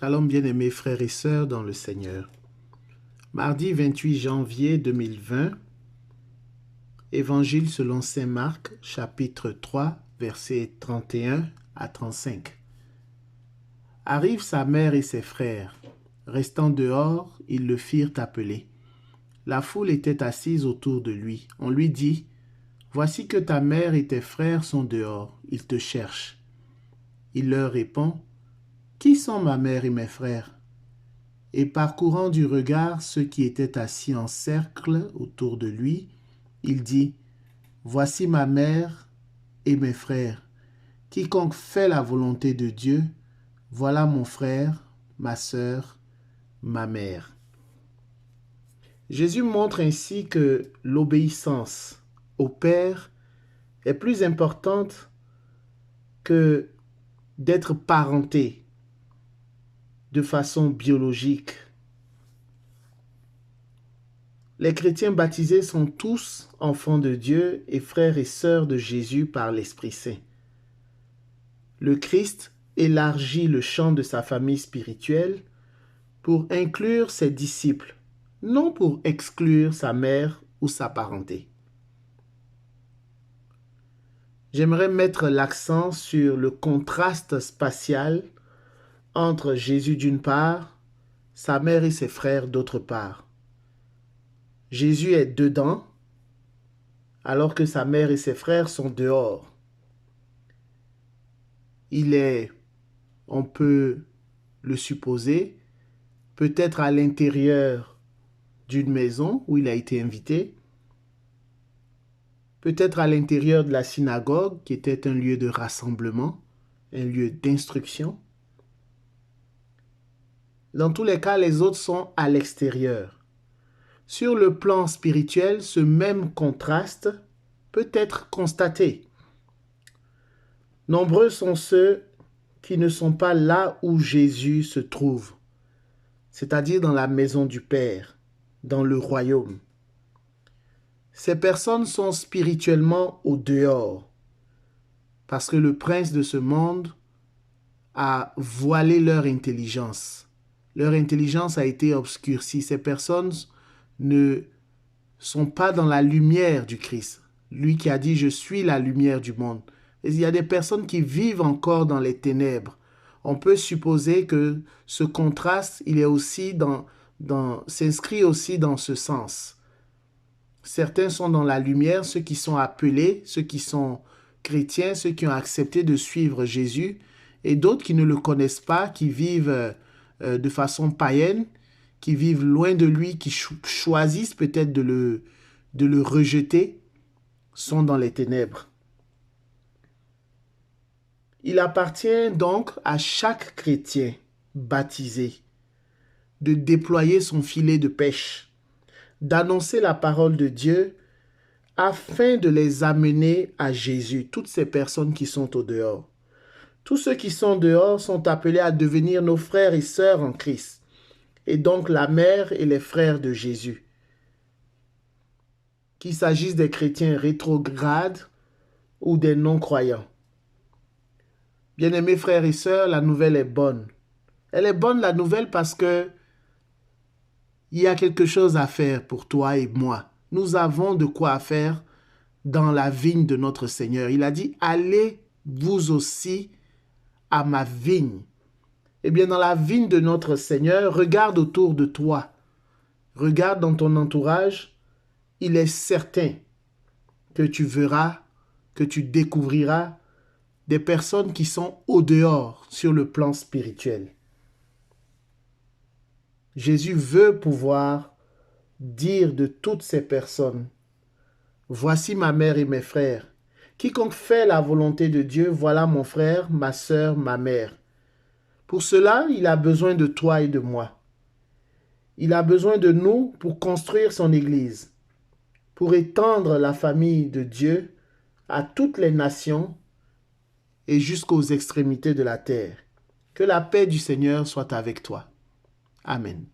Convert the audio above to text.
Shalom bien-aimés frères et sœurs dans le Seigneur. Mardi 28 janvier 2020, Évangile selon saint Marc, chapitre 3, versets 31 à 35. Arrivent sa mère et ses frères. Restant dehors, ils le firent appeler. La foule était assise autour de lui. On lui dit, « Voici que ta mère et tes frères sont dehors, ils te cherchent. » Il leur répond, « Qui sont ma mère et mes frères ?» Et parcourant du regard ceux qui étaient assis en cercle autour de lui, il dit, « Voici ma mère et mes frères. Quiconque fait la volonté de Dieu, voilà mon frère, ma sœur, ma mère. » Jésus montre ainsi que l'obéissance au Père est plus importante que d'être parenté de façon biologique. Les chrétiens baptisés sont tous enfants de Dieu et frères et sœurs de Jésus par l'Esprit Saint. Le Christ élargit le champ de sa famille spirituelle pour inclure ses disciples, non pour exclure sa mère ou sa parenté. J'aimerais mettre l'accent sur le contraste spatial entre Jésus d'une part, sa mère et ses frères d'autre part. Jésus est dedans, alors que sa mère et ses frères sont dehors. Il est, on peut le supposer, peut-être à l'intérieur d'une maison où il a été invité, peut-être à l'intérieur de la synagogue qui était un lieu de rassemblement, un lieu d'instruction. Dans tous les cas, les autres sont à l'extérieur. Sur le plan spirituel, ce même contraste peut être constaté. Nombreux sont ceux qui ne sont pas là où Jésus se trouve, c'est-à-dire dans la maison du Père, dans le royaume. Ces personnes sont spirituellement au dehors, parce que le prince de ce monde a voilé leur intelligence. Leur intelligence a été obscurcie. Ces personnes ne sont pas dans la lumière du Christ. Lui qui a dit « Je suis la lumière du monde ». Et il y a des personnes qui vivent encore dans les ténèbres. On peut supposer que ce contraste, il est aussi s'inscrit aussi dans ce sens. Certains sont dans la lumière, ceux qui sont appelés, ceux qui sont chrétiens, ceux qui ont accepté de suivre Jésus, et d'autres qui ne le connaissent pas, qui vivent de façon païenne, qui vivent loin de lui, qui choisissent peut-être de le rejeter, sont dans les ténèbres. Il appartient donc à chaque chrétien baptisé de déployer son filet de pêche, d'annoncer la parole de Dieu afin de les amener à Jésus, toutes ces personnes qui sont au dehors. Tous ceux qui sont dehors sont appelés à devenir nos frères et sœurs en Christ, et donc la mère et les frères de Jésus. Qu'il s'agisse des chrétiens rétrogrades ou des non-croyants. Bien-aimés frères et sœurs, la nouvelle est bonne. Elle est bonne, la nouvelle, parce que il y a quelque chose à faire pour toi et moi. Nous avons de quoi faire dans la vigne de notre Seigneur. Il a dit, allez vous aussi à ma vigne. Eh bien, dans la vigne de notre Seigneur, regarde autour de toi. Regarde dans ton entourage. Il est certain que tu verras, que tu découvriras des personnes qui sont au dehors sur le plan spirituel. Jésus veut pouvoir dire de toutes ces personnes, « Voici ma mère et mes frères. Quiconque fait la volonté de Dieu, voilà mon frère, ma sœur, ma mère. » Pour cela, il a besoin de toi et de moi. Il a besoin de nous pour construire son Église, pour étendre la famille de Dieu à toutes les nations et jusqu'aux extrémités de la terre. Que la paix du Seigneur soit avec toi. Amen.